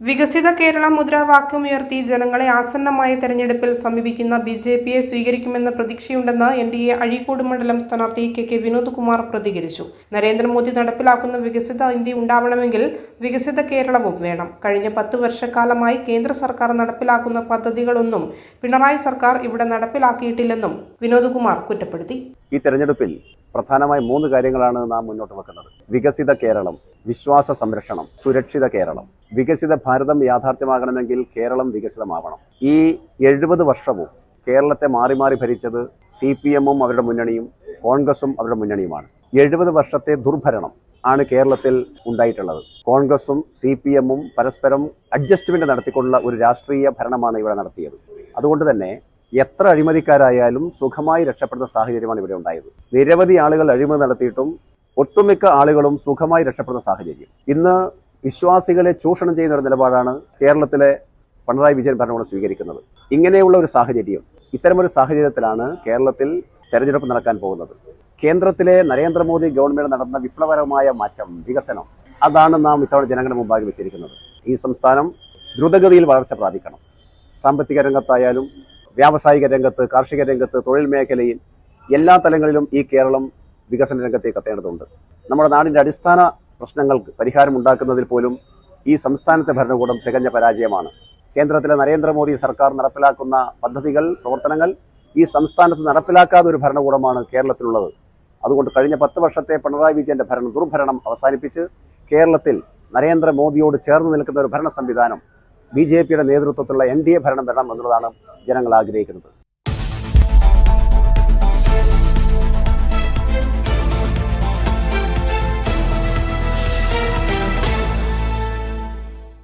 വികസിത കേരളം മുദ്രാവാക്യമുയർത്തി ജനങ്ങളെ ആസന്നമായ തെരഞ്ഞെടുപ്പിൽ സമീപിക്കുന്ന ബിജെപിയെ സ്വീകരിക്കുമെന്ന പ്രതീക്ഷയുണ്ടെന്ന് എൻഡിഎ അഴീക്കോട് മണ്ഡലം സ്ഥാനാർത്ഥി കെ വിനോദ് കുമാർ പ്രതികരിച്ചു. നരേന്ദ്രമോദി നടപ്പിലാക്കുന്ന വികസിത ഇന്ത്യ ഉണ്ടാവണമെങ്കിൽ വികസിത കേരളവും വേണം. കഴിഞ്ഞ 10 വർഷക്കാലമായി കേന്ദ്ര സർക്കാർ നടപ്പിലാക്കുന്ന പദ്ധതികളൊന്നും പിണറായി സർക്കാർ ഇവിടെ നടപ്പിലാക്കിയിട്ടില്ലെന്നും വിനോദ് കുമാർ കുറ്റപ്പെടുത്തി. ഈ തെരഞ്ഞെടുപ്പിൽ പ്രധാനമായി 3 കാര്യങ്ങളാണ് നാം മുന്നോട്ട് വെക്കുന്നത്. വികസിത കേരളം, വിശ്വാസ സംരക്ഷണം, സുരക്ഷിത കേരളം. വികസിത ഭാരതം യാഥാർത്ഥ്യമാകണമെങ്കിൽ കേരളം വികസിതമാവണം. ഈ 70 വർഷവും കേരളത്തെ മാറി മാറി ഭരിച്ചത് CPM-ഉം അവരുടെ മുന്നണിയും കോൺഗ്രസും അവരുടെ മുന്നണിയുമാണ്. 70 വർഷത്തെ ദുർഭരണം ആണ് കേരളത്തിൽ ഉണ്ടായിട്ടുള്ളത്. കോൺഗ്രസും CPM-ഉം പരസ്പരം അഡ്ജസ്റ്റ്മെന്റ് നടത്തിക്കൊണ്ടുള്ള ഒരു രാഷ്ട്രീയ ഭരണമാണ് ഇവിടെ നടത്തിയത്. അതുകൊണ്ട് തന്നെ എത്ര അഴിമതിക്കാരായാലും സുഖമായി രക്ഷപ്പെടുന്ന സാഹചര്യമാണ് ഇവിടെ ഉണ്ടായത്. നിരവധി ആളുകൾ അഴിമതി നടത്തിയിട്ടും ഒട്ടുമിക്ക ആളുകളും സുഖമായി രക്ഷപ്പെടുന്ന സാഹചര്യം. ഇന്ന് വിശ്വാസികളെ ചൂഷണം ചെയ്യുന്ന ഒരു നിലപാടാണ് കേരളത്തിലെ പിണറായി വിജയൻ ഭരണകൂടം സ്വീകരിക്കുന്നത്. ഇങ്ങനെയുള്ള ഒരു സാഹചര്യം, ഇത്തരമൊരു സാഹചര്യത്തിലാണ് കേരളത്തിൽ തെരഞ്ഞെടുപ്പ് നടക്കാൻ പോകുന്നത്. കേന്ദ്രത്തിലെ നരേന്ദ്രമോദി ഗവൺമെന്റ് നടന്ന വിപ്ലവകരമായ മാറ്റം, വികസനം, അതാണ് നാം ഇത്തവണ ജനങ്ങളുടെ മുമ്പാകെ വെച്ചിരിക്കുന്നത്. ഈ സംസ്ഥാനം ദ്രുതഗതിയിൽ വളർച്ച പ്രാപിക്കണം. സാമ്പത്തിക രംഗത്തായാലും വ്യാവസായിക രംഗത്ത്, കാർഷിക രംഗത്ത്, തൊഴിൽ മേഖലയിൽ എല്ലാ തലങ്ങളിലും ഈ കേരളം വികസന രംഗത്തേക്ക് എത്തേണ്ടതുണ്ട്. നമ്മുടെ നാടിൻ്റെ അടിസ്ഥാന പ്രശ്നങ്ങൾക്ക് പരിഹാരം ഉണ്ടാക്കുന്നതിൽ പോലും ഈ സംസ്ഥാനത്തെ ഭരണകൂടം തികഞ്ഞ പരാജയമാണ്. കേന്ദ്രത്തിലെ നരേന്ദ്രമോദി സർക്കാർ നടപ്പിലാക്കുന്ന പദ്ധതികൾ, പ്രവർത്തനങ്ങൾ ഈ സംസ്ഥാനത്ത് നടപ്പിലാക്കാത്ത ഒരു ഭരണകൂടമാണ് കേരളത്തിലുള്ളത്. അതുകൊണ്ട് കഴിഞ്ഞ 10 വർഷത്തെ പിണറായി വിജയന്റെ ദുർഭരണം അവസാനിപ്പിച്ച് കേരളത്തിൽ നരേന്ദ്രമോദിയോട് ചേർന്ന് നിൽക്കുന്ന ഒരു ഭരണ സംവിധാനം, BJP-യുടെ നേതൃത്വത്തിലുള്ള NDA ഭരണം വരണം എന്നുള്ളതാണ് ജനങ്ങൾ ആഗ്രഹിക്കുന്നത്.